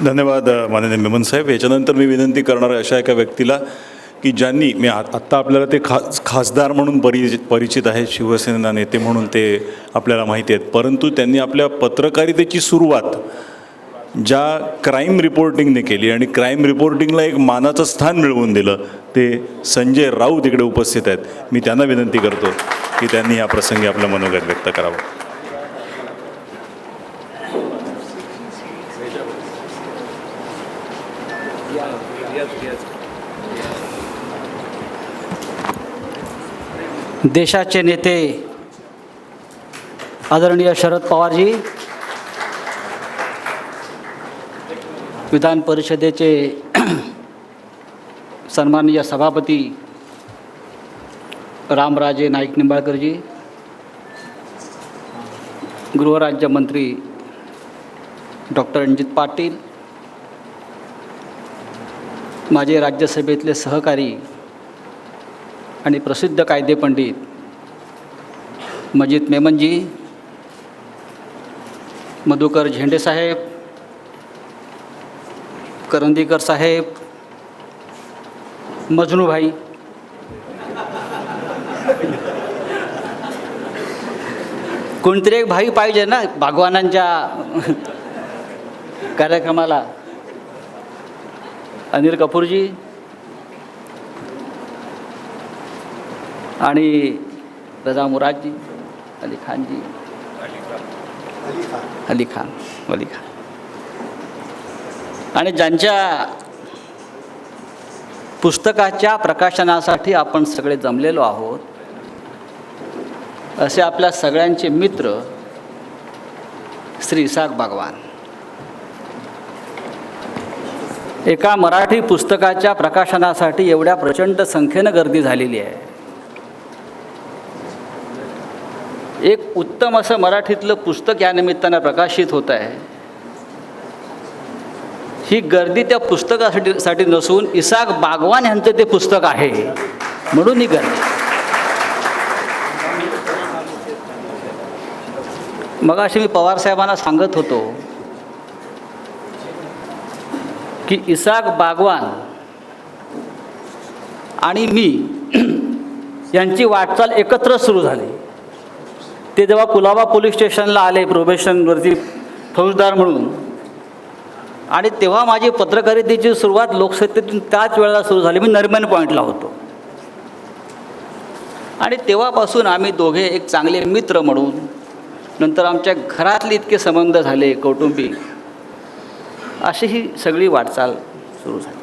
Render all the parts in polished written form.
धन्यवाद माननीय मेमन साहेब. याच्यानंतर मी विनंती करणार आहे अशा एका व्यक्तीला की ज्यांनी आत्ता आपल्याला ते खासदार म्हणून परिचित आहेत, शिवसेना नेते म्हणून ते आपल्याला माहिती आहेत, परंतु त्यांनी आपल्या पत्रकारितेची सुरुवात ज्या क्राईम रिपोर्टिंगने केली आणि क्राईम रिपोर्टिंगला एक मानाचं स्थान मिळवून दिलं, ते संजय राऊत इकडे उपस्थित आहेत. मी त्यांना विनंती करतो की त्यांनी या प्रसंगी आपलं मनोगत व्यक्त करावं. देशाचे नेते आदरणीय शरद पवारजी, विधान परिषदेचे सन्माननीय सभापती रामराजे नाईक निंबाळकरजी, गृहराज्यमंत्री डॉक्टर रणजित पाटील, माझे राज्यसभेतले सहकारी आणि प्रसिद्ध कायदेपंडित मजीद मेमनजी, मधुकर झेंडे साहेब, करंदीकर साहेब, मजनूभाई, कोणतरी एक भाई पाहिजे ना भगवानांच्या कार्यक्रमाला, अनिल कपूरजी आणि रजा मुरादजी, अली खान आणि ज्यांच्या पुस्तकाच्या प्रकाशनासाठी आपण सगळे जमलेलो आहोत, असे आपल्या सगळ्यांचे मित्र श्री इसाक बागवान. एका मराठी पुस्तकाच्या प्रकाशनासाठी एवढ्या प्रचंड संख्येनं गर्दी झालेली आहे. एक उत्तम असं मराठीतलं पुस्तक या निमित्तानं प्रकाशित होत आहे. ही गर्दी त्या पुस्तकासाठी नसून इसाक बागवान यांचं ते पुस्तक आहे म्हणून ही गर्दी. मगाशी मी पवारसाहेबांना सांगत होतो की इसाक बागवान आणि मी यांची वाटचाल एकत्र सुरू झाली. ते जेव्हा कुलाबा पोलीस स्टेशनला आले प्रोबेशनवरती फौजदार म्हणून, आणि तेव्हा माझी पत्रकारितेची सुरुवात लोकसत्तेतून त्याच वेळेला सुरू झाली. मी नरिमन पॉईंटला होतो आणि तेव्हापासून आम्ही दोघे एक चांगले मित्र म्हणून, नंतर आमच्या घरातले इतके संबंध झाले कौटुंबिक, अशी ही सगळी वाटचाल सुरू झाली.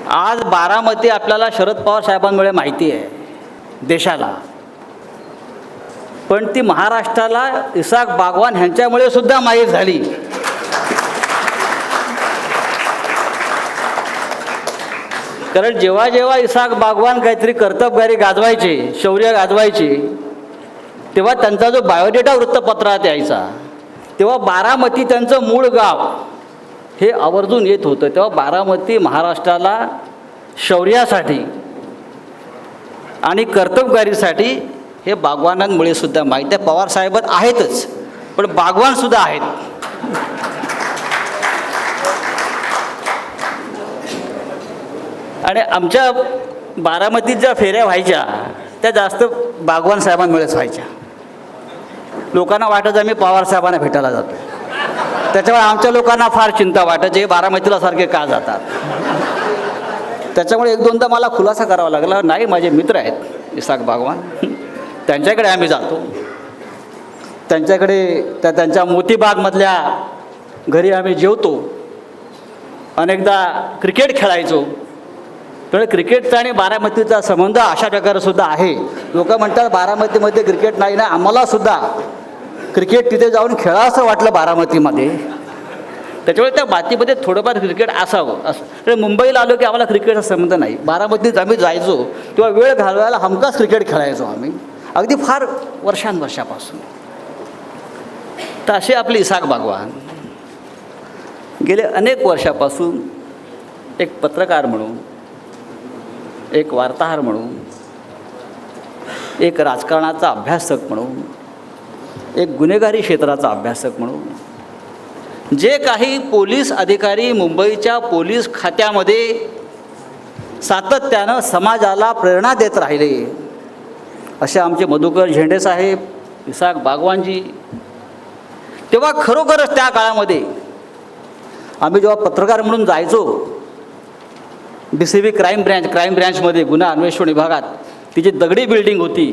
आज बारामती आपल्याला शरद पवार साहेबांमुळे माहिती आहे देशाला, पण ती महाराष्ट्राला इसाक बागवान ह्यांच्यामुळे सुद्धा माहीत झाली. कारण जेव्हा जेव्हा इसाक बागवान काहीतरी कर्तबगारी गाजवायचे, शौर्य गाजवायचे, तेव्हा त्यांचा जो बायोडेटा वृत्तपत्रात यायचा, तेव्हा बारामती त्यांचं मूळ गाव हे आवर्जून येत होतं. तेव्हा बारामती महाराष्ट्राला शौर्यासाठी आणि कर्तबगारीसाठी हे बागवानांमुळे सुद्धा माहीत आहे. पवारसाहेब आहेतच, पण बागवानसुद्धा आहेत. आणि आमच्या बारामतीत ज्या फेऱ्या व्हायच्या त्या जास्त बागवान साहेबांमुळेच व्हायच्या. लोकांना वाटायचं आम्ही पवारसाहेबांना भेटायला जातो, त्याच्यामुळे आमच्या लोकांना फार चिंता वाटायची, हे बारामतीला सारखे का जातात. त्याच्यामुळे एक दोनदा मला खुलासा करावा लागला, नाही माझे मित्र आहेत इसाक बागवान, त्यांच्याकडे आम्ही जातो, त्यांच्याकडे त्यांच्या मोतीबागमधल्या घरी आम्ही जेवतो, अनेकदा क्रिकेट खेळायचो. तर क्रिकेटचा आणि बारामतीचा संबंध अशा प्रकारे सुद्धा आहे. लोक म्हणतात बारामतीमध्ये क्रिकेट नाही ना, आम्हालासुद्धा क्रिकेट तिथे जाऊन खेळावंसं वाटलं बारामतीमध्ये, त्याच्यामुळे त्या मातीमध्ये थोडंफार क्रिकेट असावं असं. तर मुंबईला आलो की आम्हाला क्रिकेटचा संबंध नाही, बारामतीत आम्ही जायचो तेव्हा वेळ घालवायला हमखास क्रिकेट खेळायचो आम्ही, अगदी फार वर्षांवर्षापासून. तर असे आपले इसाक बागवान गेले अनेक वर्षापासून एक पत्रकार म्हणून, एक वार्ताहर म्हणून, एक राजकारणाचा अभ्यासक म्हणून, एक गुन्हेगारी क्षेत्राचा अभ्यासक म्हणून जे काही पोलीस अधिकारी मुंबईच्या पोलीस खात्यामध्ये सातत्यानं समाजाला प्रेरणा देत राहिले, असे आमचे मधुकर झेंडे साहेब, इसाक बागवानजी, तेव्हा खरोखरच त्या काळामध्ये आम्ही जेव्हा पत्रकार म्हणून जायचो DCB क्राईम ब्रँचमध्ये गुन्हा अन्वेषण विभागात, ती जी दगडी बिल्डिंग होती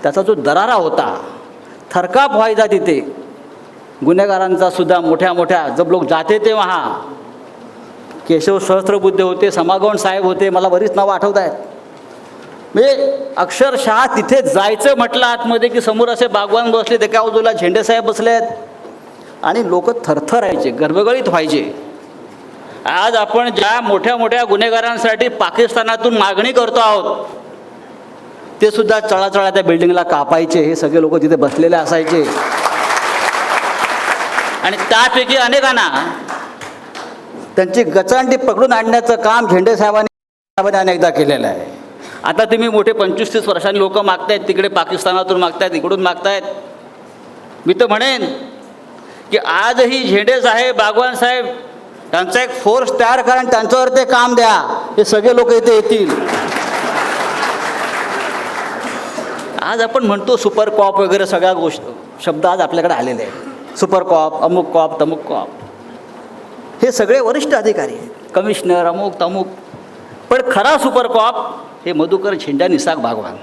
त्याचा जो दरारा होता, थरकाप व्हायचा तिथे गुन्हेगारांचा सुद्धा, मोठ्या मोठ्या जब लोक जाते ते वहाँ, केशव सहस्त्रबुद्धे होते, समागवण साहेब होते, मला बरीच नावं आठवत आहेत. म्हणजे अक्षरशः तिथे जायचं म्हटलं आतमध्ये की समोर असे बागवान बसले, एका बाजूला झेंडे साहेब बसले आहेत आणि लोक थरथरायचे, गर्भगळीत व्हायचे. आज आपण ज्या मोठ्या मोठ्या गुन्हेगारांसाठी पाकिस्तानातून मागणी करतो आहोत, ते सुद्धा चळाचळा त्या बिल्डिंगला कापायचे. हे सगळे लोक तिथे बसलेले असायचे आणि त्यापैकी अनेकांना त्यांची गचांडी पकडून आणण्याचं काम झेंडे साहेबांनी अनेकदा केलेलं आहे. आता तुम्ही मोठे 25-30 वर्षांनी लोक मागतायत, तिकडे पाकिस्तानातून मागतायत, इकडून मागतायत. मी तर म्हणेन की आजही झेंडे साहेब, बागवान साहेब त्यांचा एक फोर्स तयार करा आणि त्यांच्यावर ते काम द्या. हे सगळे लोक इथे येतील. आज आपण म्हणतो सुपर कॉप वगैरे सगळ्या शब्द आज आपल्याकडे आलेले आहेत. सुपर कॉप, अमुक कॉप, तमुक कॉप, हे सगळे वरिष्ठ अधिकारी आहेत, कमिशनर, अमुक तमुक. पण खरा सुपर कॉप हे मधुकर झेंडे, इसाक बागवान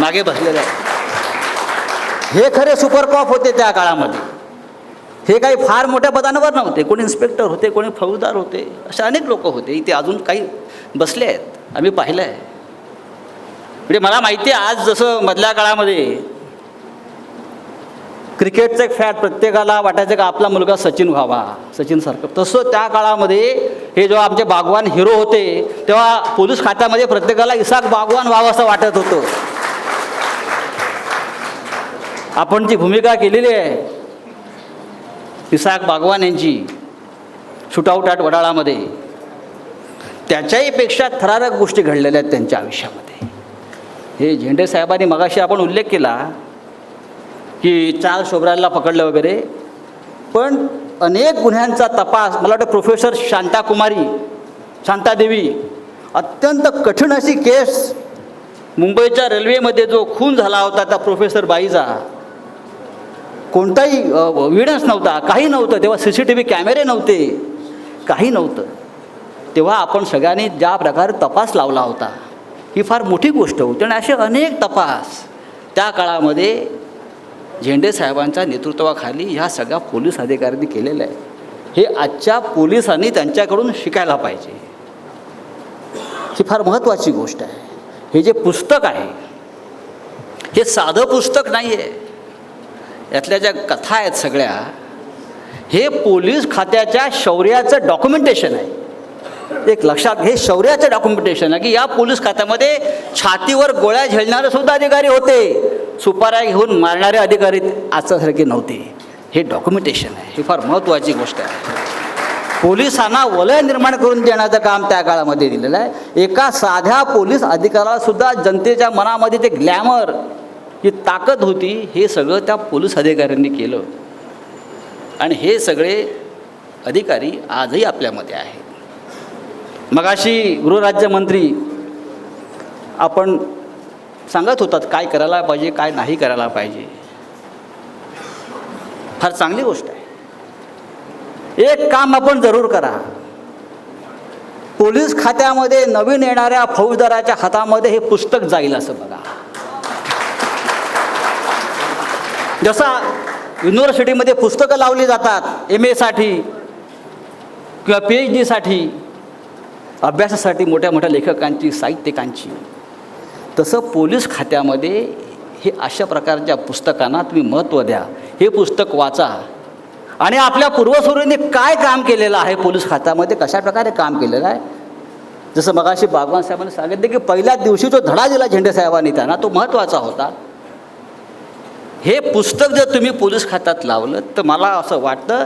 मागे बसलेले आहेत. हे खरे सुपर कॉप होते त्या काळामध्ये. हे काही फार मोठ्या पदांवर नव्हते, कोणी इन्स्पेक्टर होते, कोणी फौजदार होते, असे अनेक लोक होते. इथे अजून काही बसले आहेत, आम्ही पाहिलं आहे. म्हणजे मला माहिती आहे, आज जसं मधल्या काळामध्ये क्रिकेटचं एक फॅट प्रत्येकाला वाटायचं का आपला मुलगा सचिन व्हावा, सचिनसारखं, तसं त्या काळामध्ये हे जेव्हा आमचे बागवान हिरो होते तेव्हा पोलीस खात्यामध्ये प्रत्येकाला इसाक बागवान व्हावं असं वाटत होतं. आपण जी भूमिका केलेली आहे इसाक बागवान यांची शूटआउट ॲट वडाळामध्ये, त्याच्याही पेक्षा थरारक गोष्टी घडलेल्या आहेत त्यांच्या आयुष्यामध्ये. हे झेंडे साहेबांनी मगाशी आपण उल्लेख केला की चार्ल्स शोब्रालला पकडलं वगैरे, पण अनेक गुन्ह्यांचा तपास, मला वाटतं प्रोफेसर शांतादेवी, अत्यंत कठीण अशी केस, मुंबईच्या रेल्वेमध्ये जो खून झाला होता त्या प्रोफेसर बाईचा, कोणताही एव्हिडन्स नव्हता, काही नव्हतं तेव्हा, CCTV कॅमेरे नव्हते, काही नव्हतं. तेव्हा आपण सगळ्यांनी ज्या प्रकारे तपास लावला होता ही फार मोठी गोष्ट होती. आणि असे अनेक तपास त्या काळामध्ये झेंडे साहेबांच्या नेतृत्वाखाली ह्या सगळ्या पोलीस अधिकाऱ्यांनी केलेलं आहे. हे आजच्या पोलिसांनी त्यांच्याकडून शिकायला पाहिजे. ही फार महत्त्वाची गोष्ट आहे. हे जे पुस्तक आहे हे साधं पुस्तक नाही आहे. यातल्या ज्या कथा आहेत सगळ्या, हे पोलीस खात्याच्या शौर्याचं डॉक्युमेंटेशन आहे. एक लक्षात, हे शौर्याचं डॉक्युमेंटेशन आहे की या पोलीस खात्यामध्ये छातीवर गोळ्या झेलणारे सुद्धा अधिकारी होते, सुपाऱ्या घेऊन मारणारे अधिकारी आजच्यासारखे नव्हते. हे डॉक्युमेंटेशन आहे. ही फार महत्त्वाची गोष्ट आहे. पोलिसांना वलय निर्माण करून देण्याचं काम त्या काळामध्ये दिलेलं आहे. एका साध्या पोलीस अधिकाऱ्याला सुद्धा जनतेच्या मनामध्ये ते ग्लॅमर, ही ताकद होती, हे सगळं त्या पोलीस अधिकाऱ्यांनी केलं. आणि हे सगळे अधिकारी आजही आपल्यामध्ये आहेत. मगाशी गृहराज्यमंत्री आपण सांगत होतात काय करायला पाहिजे, काय नाही करायला पाहिजे. फार चांगली गोष्ट आहे. एक काम आपण जरूर करा, पोलीस खात्यामध्ये नवीन येणाऱ्या फौजदाराच्या हातामध्ये हे पुस्तक जाईल असं बघा. जसा युनिव्हर्सिटीमध्ये पुस्तकं लावली जातात MA साठी किंवा PhD साठी, अभ्यासासाठी मोठ्या मोठ्या लेखकांची, साहित्यिकांची, तसं पोलीस खात्यामध्ये हे अशा प्रकारच्या पुस्तकांना तुम्ही महत्त्व द्या. हे पुस्तक वाचा आणि आपल्या पूर्वसुरींनी काय काम केलेलं आहे पोलीस खात्यामध्ये, कशा प्रकारे काम केलेलं आहे. जसं मगाशी बागवान साहेबांनी सांगितलं की पहिल्या दिवशी जो धडा दिला झेंडे साहेबांनी त्यांना, तो महत्त्वाचा होता. हे पुस्तक जर तुम्ही पोलीस खात्यात लावलं तर मला असं वाटतं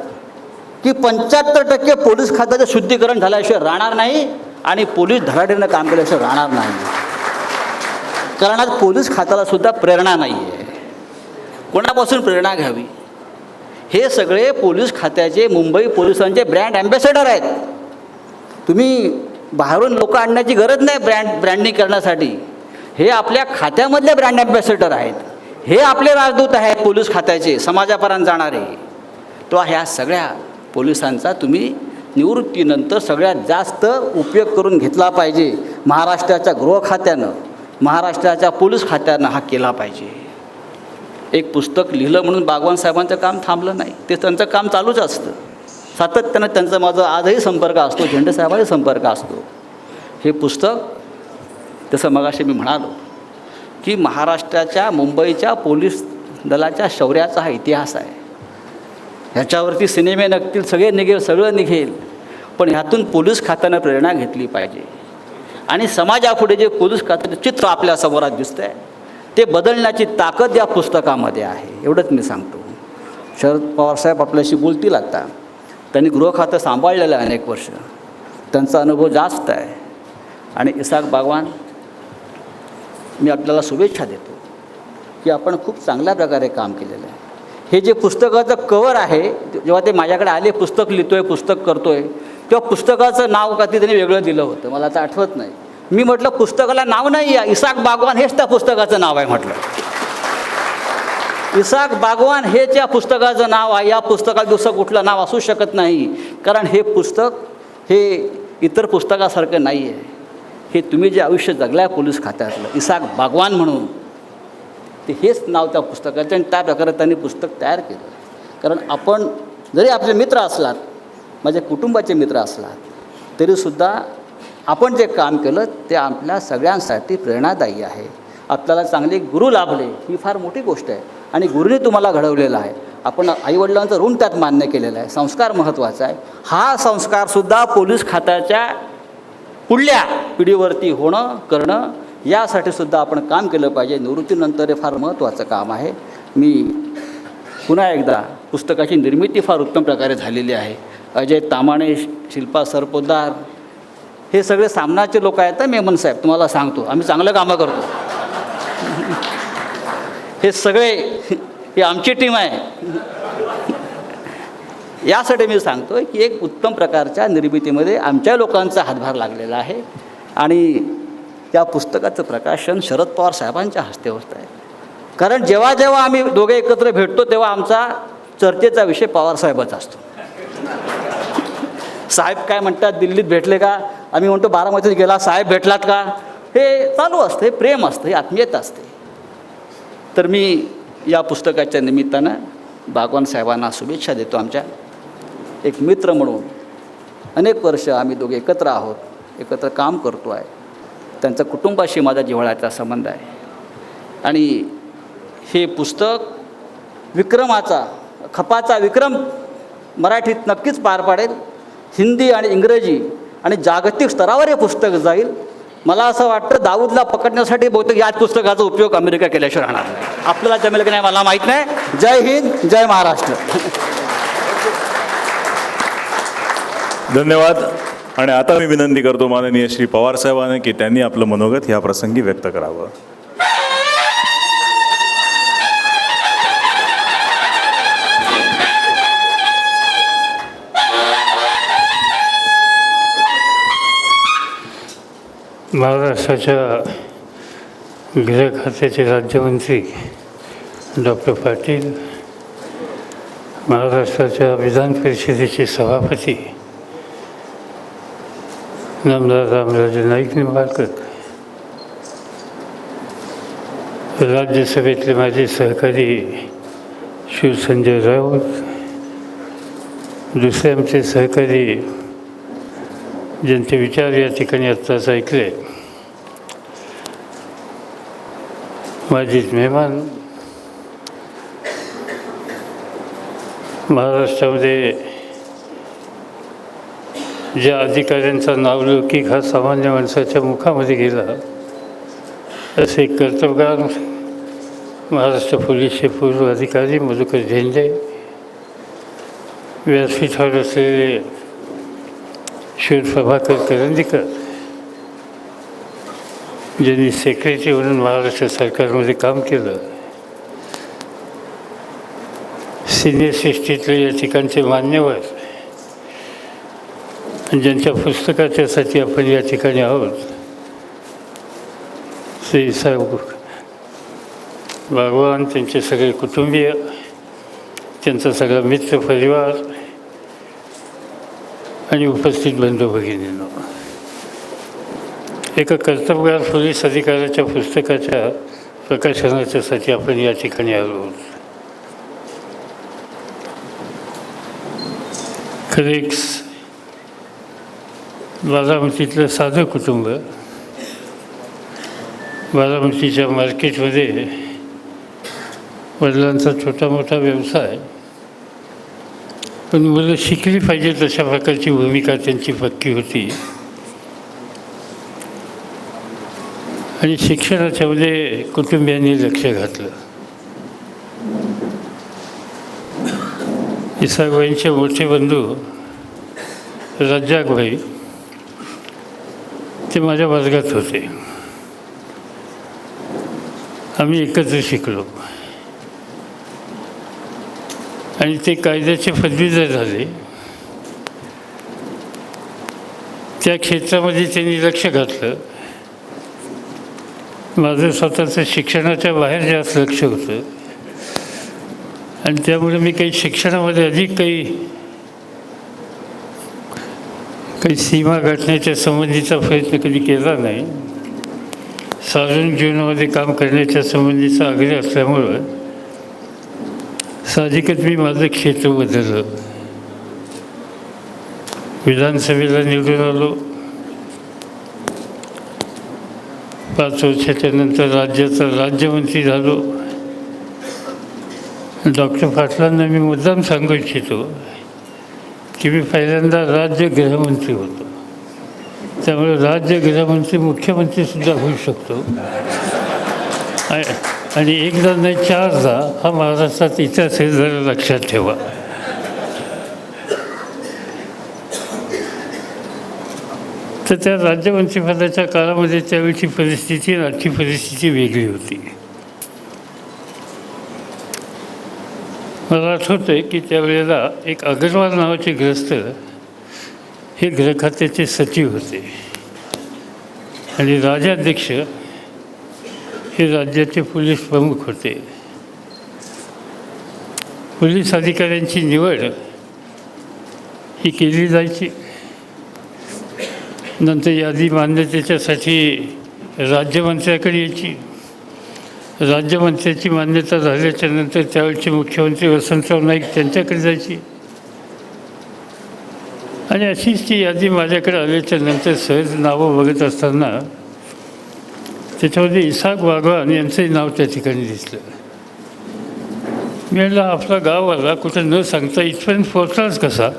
की 75% पोलीस खात्याचं शुद्धीकरण झाल्याशिवाय राहणार नाही आणि पोलीस धडाडीनं काम केल्याशिवाय राहणार नाही. कारण आज पोलीस खात्याला सुद्धा प्रेरणा नाही आहे. कोणापासून प्रेरणा घ्यावी हे सगळे पोलीस खात्याचे, मुंबई पोलिसांचे ब्रँड ॲम्बॅसेडर आहेत. तुम्ही बाहेरून लोक आणण्याची गरज नाही ब्रँडिंग करण्यासाठी. हे आपल्या खात्यामधले ब्रँड ॲम्बॅसेडर आहेत. हे आपले राजदूत आहेत पोलीस खात्याचे, समाजापर्यंत जाणारे. तो ह्या सगळ्या पोलिसांचा तुम्ही निवृत्तीनंतर सगळ्यात जास्त उपयोग करून घेतला पाहिजे. महाराष्ट्राच्या गृह खात्यानं, महाराष्ट्राच्या पोलीस खात्यानं हा केला पाहिजे. एक पुस्तक लिहिलं म्हणून बागवान साहेबांचं काम थांबलं नाही, ते त्यांचं काम चालूच असतं. सातत्यानं त्यांचा माझा आजही संपर्क असतो, झेंडे साहेबांचा संपर्क असतो. हे पुस्तक तसं मगाशी मी म्हणालो की महाराष्ट्राच्या, मुंबईच्या पोलीस दलाच्या शौर्याचा हा इतिहास आहे. ह्याच्यावरती सिनेमे नक्कीच सगळे निघेल, सगळं निघेल, पण ह्यातून पोलीस खात्यानं प्रेरणा घेतली पाहिजे. आणि समाजापुढे जे पोलीस खात्याचं चित्र आपल्या समोरात दिसतं आहे ते बदलण्याची ताकद या पुस्तकामध्ये आहे. एवढंच मी सांगतो. शरद पवारसाहेब आपल्याशी बोलतील आता. त्यांनी गृह खातं सांभाळलेलं आहे अनेक वर्ष, त्यांचा अनुभव जास्त आहे. आणि इसाक बागवान, मी आपल्याला शुभेच्छा देतो की आपण खूप चांगल्या प्रकारे काम केलेलं आहे. हे जे पुस्तकाचं कवर आहे, जेव्हा ते माझ्याकडे आले, पुस्तक लिहितोय, पुस्तक करतोय, तेव्हा पुस्तकाचं नाव का त्यांनी वेगळं दिलं होतं, मला आता आठवत नाही. मी म्हटलं पुस्तकाला नाव नाही आहे, इसाक बागवान हेच त्या पुस्तकाचं नाव आहे म्हटलं. इसाक बागवान हे त्या पुस्तकाचं नाव आहे. या पुस्तकात दुसरं कुठलं नाव असू शकत नाही, कारण हे पुस्तक हे इतर पुस्तकासारखं नाही आहे. हे तुम्ही जे आयुष्य जगलं आहे पोलीस खात्यातलं, इसाक बागवान म्हणून, ते हेच नाव त्या पुस्तकाचं. आणि त्या प्रकारे त्यांनी पुस्तक तयार केलं. कारण आपण जरी आपले मित्र असलात, माझ्या कुटुंबाचे मित्र असलात, तरीसुद्धा आपण जे काम केलं ते आपल्या सगळ्यांसाठी प्रेरणादायी आहे. आपल्याला चांगले गुरु लाभले ही फार मोठी गोष्ट आहे. आणि गुरुने तुम्हाला घडवलेलं आहे. आपण आईवडिलांचं ऋण त्यात मान्य केलेलं आहे. संस्कार महत्त्वाचा आहे. हा संस्कारसुद्धा पोलीस खात्याच्या पुढल्या पिढीवरती होणं, करणं, यासाठी सुद्धा आपण काम केलं पाहिजे. निवृत्तीनंतर हे फार महत्त्वाचं काम आहे. मी पुन्हा एकदा, पुस्तकाची निर्मिती फार उत्तम प्रकारे झालेली आहे. अजय तामाणे, शिल्पा सरपोतदार, हे सगळे सामनाचे लोक आहेत. मेमन साहेब, तुम्हाला सांगतो, आम्ही चांगलं कामं करतो. हे सगळे, ही आमची टीम आहे. यासाठी मी सांगतो की एक उत्तम प्रकारच्या निर्मितीमध्ये आमच्या लोकांचा हातभार लागलेला आहे. आणि त्या पुस्तकाचं प्रकाशन शरद पवार साहेबांच्या हस्ते होत आहे. कारण जेव्हा जेव्हा आम्ही दोघे एकत्र भेटतो तेव्हा आमचा चर्चेचा विषय पवारसाहेबच असतो. साहेब काय म्हणतात, दिल्लीत भेटले का? आम्ही म्हणतो बारामतीत गेला, साहेब भेटलात का? हे चालू असतं, हे प्रेम असतं, हे आत्मीयता असते. तर मी या पुस्तकाच्या निमित्तानं बागवान साहेबांना शुभेच्छा देतो. आमच्या एक मित्र म्हणून अनेक वर्ष आम्ही दोघे एकत्र आहोत, एकत्र काम करतो आहे. त्यांचं कुटुंबाशी माझा जिव्हाळ्याचा संबंध आहे. आणि हे पुस्तक विक्रमाचा, खपाचा विक्रम मराठीत नक्कीच पार पाडेल. हिंदी आणि इंग्रजी आणि जागतिक स्तरावर हे पुस्तक जाईल. मला असं वाटतं दाऊदला पकडण्यासाठी बहुतेक याच पुस्तकाचा उपयोग अमेरिका केल्याशिवाय राहणार नाही. आपल्याला जमेल की नाही मला माहीत नाही. जय हिंद, जय महाराष्ट्र. धन्यवाद. आणि आता मी विनंती करतो माननीय श्री पवार साहेबांना की त्यांनी आपलं मनोगत ह्या प्रसंगी व्यक्त करावं. महाराष्ट्राच्या गृह खात्याचे राज्यमंत्री डॉक्टर पाटील, महाराष्ट्राच्या विधान परिषदेचे सभापती नामदार रामराजे नाईक निंबाळकर, राज्यसभेतले माझे सहकारी शिवसंजय राऊत, दुसरे आमचे सहकारी ज्यांचे विचार या ठिकाणी आत्ताच ऐकले, माझे मेहमान, महाराष्ट्रामध्ये ज्या अधिकाऱ्यांचा नावलौकिक हा सामान्य माणसाच्या मुखामध्ये गेला, असे कर्तबगार महाराष्ट्र पोलीसचे पूर्व अधिकारी मधुकर झेंडे, व्यासपीठावर असलेले शूर प्रभाकर करंदीकर, ज्यांनी सेक्रेटरी म्हणून महाराष्ट्र सरकारमध्ये काम केलं, सिनियर सिस्टीतले या ठिकाणचे मान्यवर आणि ज्यांच्या पुस्तकाच्यासाठी आपण या ठिकाणी आहोत, श्री साहेब भगवान, त्यांचे सगळे कुटुंबीय, त्यांचा सगळा मित्र परिवार आणि उपस्थित बंधू भगिनींनो, एका कर्तबगार पोलीस अधिकाऱ्याच्या पुस्तकाच्या प्रकाशनाच्यासाठी आपण या ठिकाणी आलो आहोत. खरे बारामतीतलं साधं कुटुंब, बारामतीच्या मार्केटमध्ये वडिलांचा छोटा मोठा व्यवसाय, पण मुलं शिकली पाहिजे तशा प्रकारची भूमिका त्यांची पक्की होती. आणि शिक्षणाच्यामध्ये कुटुंबियांनी लक्ष घातलं. इसाकबाईंचे मोठे बंधू रज्जाकभाई ते माझ्या वर्गात होते. आम्ही एकत्र शिकलो आणि ते कायद्याचे पदवीधर झाले. त्या क्षेत्रामध्ये त्यांनी लक्ष घातलं. माझं स्वतःचं शिक्षणाच्या बाहेर जास्त लक्ष होतं आणि त्यामुळे मी काही शिक्षणामध्ये अधिक काही सीमा गाठण्याच्या संबंधीचा प्रयत्न कधी केला नाही. सार्वजनिक जीवनामध्ये काम करण्याच्या संबंधीचा आग्रह असल्यामुळं साहजिकच मी माझं क्षेत्र बदललं. विधानसभेला निवडून आलो. 5 वर्षाच्या नंतर राज्याचा राज्यमंत्री झालो. डॉक्टर पाटलांना मी मुद्दाम सांगू इच्छितो की मी पहिल्यांदा राज्य गृहमंत्री होतो. त्यामुळे राज्य गृहमंत्री मुख्यमंत्रीसुद्धा होऊ शकतो. आणि एकदा नाही 4दा हा महाराष्ट्रात इतिहास हे जरा लक्षात ठेवा. तर त्या राज्यमंत्रिपदाच्या काळामध्ये त्यावेळची परिस्थिती आणि आजची परिस्थिती वेगळी होती. मला आठवतं आहे की त्यावेळेला एक अग्रवाल नावाचे ग्रस्त हे गृह खात्याचे सचिव होते आणि राजाध्यक्ष हे राज्याचे पोलीस प्रमुख होते. पोलीस अधिकाऱ्यांची निवड ही केली जायची. नंतर यादी मान्यतेच्यासाठी राज्यमंत्र्याकडे यायची. राज्यमंत्र्याची मान्यता झाल्याच्या नंतर त्यावेळचे मुख्यमंत्री वसंतराव नाईक त्यांच्याकडे जायची. आणि अशीच ती यादी माझ्याकडे आल्याच्या नंतर सहज नावं बघत असताना त्याच्यामध्ये इसाक बागवान यांचंही नाव त्या ठिकाणी दिसलं. मी म्हटलं आपला गाववाला कुठं न सांगता इथपर्यंत पोहोचलाच कसा.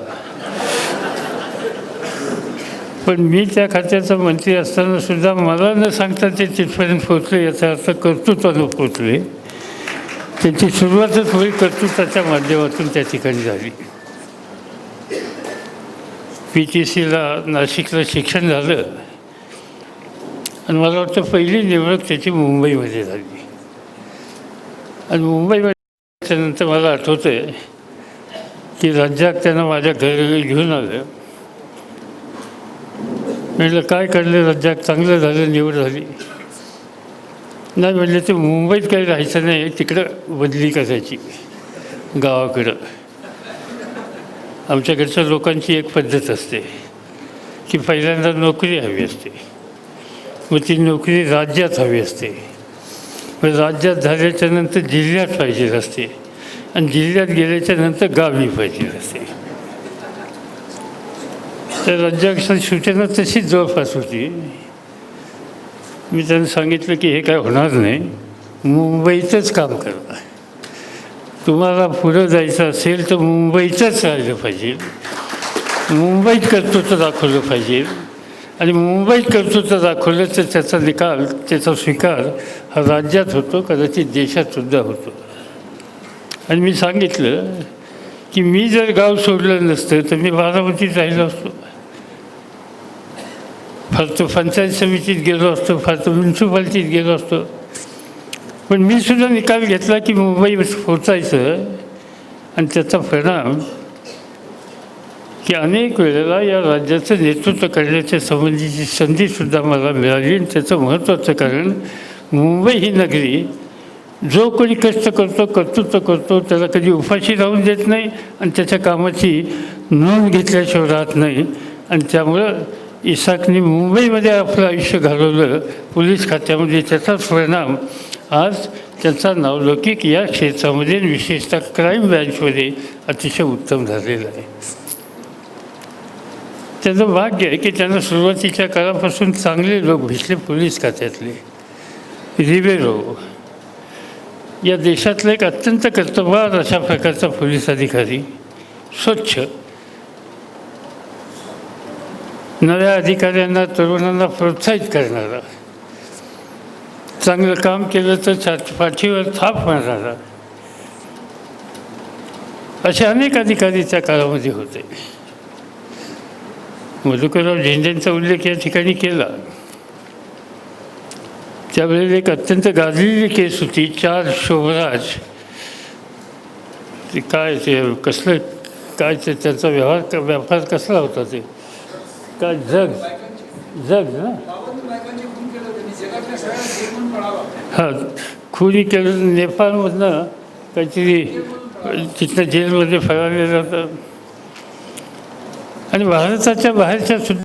पण मी त्या खात्याचा मंत्री असताना सुद्धा मला न सांगता ते तिथपर्यंत पोचले, याचा अर्थ कर्तृत्वानं पोचले. त्यांची सुरुवातच होईल कर्तृत्वाच्या माध्यमातून त्या ठिकाणी झाली. PTCला नाशिकला शिक्षण झालं आणि मला वाटतं पहिली निवडणूक त्याची मुंबईमध्ये झाली. आणि मुंबईमध्ये नंतर मला आठवतं आहे की राज्यात त्यांना माझ्या घरी घेऊन आलं. म्हटलं काय काढलं राज्यात, चांगलं झालं, निवड झाली. नाही म्हटलं ते मुंबईत काही राहायचं नाही, तिकडं बदली करायची गावाकडं. आमच्याकडच्या लोकांची एक पद्धत असते की पहिल्यांदा नोकरी हवी असते, मग ती नोकरी राज्यात हवी असते, मग राज्यात झाल्याच्या नंतर जिल्ह्यात पाहिजे असते आणि जिल्ह्यात गेल्याच्या नंतर गावी पाहिजे असते. तर राज्याच्या सूचना तशीच जवळपास होती. मी त्यांना सांगितलं की हे काय होणार नाही, मुंबईतच काम करा. तुम्हाला पुढं जायचं असेल तर मुंबईतच राहिलं पाहिजे, मुंबईत कर्तृत्व दाखवलं पाहिजे. आणि मुंबईत कर्तृत्व दाखवलं तर त्याचा निकाल, त्याचा स्वीकार हा राज्यात होतो, कदाचित देशातसुद्धा होतो. आणि मी सांगितलं की मी जर गाव सोडलं नसतं तर मी बारामतीत राहिलो असतो, फार तो पंचायत समितीत गेलो असतो, फार तो म्युन्सिपाल्टीत गेलो असतो. पण मी सुद्धा निकाल घेतला की मुंबई पोचायचं आणि त्याचा परिणाम की अनेक वेळेला या राज्याचं नेतृत्व करण्याच्या संबंधीची संधीसुद्धा मला मिळाली. आणि त्याचं महत्त्वाचं कारण मुंबई ही नगरी जो कोणी कष्ट करतो, कर्तृत्व करतो, त्याला कधी उपाशी राहून देत नाही आणि त्याच्या कामाची नोंद घेतल्याशिवाय राहत नाही. आणि त्यामुळं इसाकने मुंबईमध्ये आपलं आयुष्य घालवलं पोलीस खात्यामध्ये. त्याचाच परिणाम आज त्याचा नावलौकिक या क्षेत्रामध्ये विशेषतः क्राईम ब्रँचमध्ये अतिशय उत्तम झालेला आहे. त्याचं भाग्य आहे की त्यांना सुरुवातीच्या काळापासून चांगले लोक भेटले. पोलीस खात्यातले रिबेरो या देशातला एक अत्यंत कर्तबगार अशा प्रकारचा पोलीस अधिकारी, स्वच्छ, नव्या अधिकाऱ्यांना तरुणांना प्रोत्साहित करणारा, चांगलं काम केलं तर पाठीवर थाप मारणारा, असे अनेक अधिकारी त्या काळामध्ये होते. मधुकरराव झेंडेंचा उल्लेख या ठिकाणी केला. त्यावेळेला एक अत्यंत गाजलेली केस होती, 4 शोभराज. ते काय ते कसलं काय ते त्यांचा व्यापार कसला होता ते काय जग ना हां खुनी केलं. नेपाळमधनं काहीतरी तिथनं जेलमध्ये फरारलेलं होतं. आणि भारताच्या बाहेरच्या सुद्धा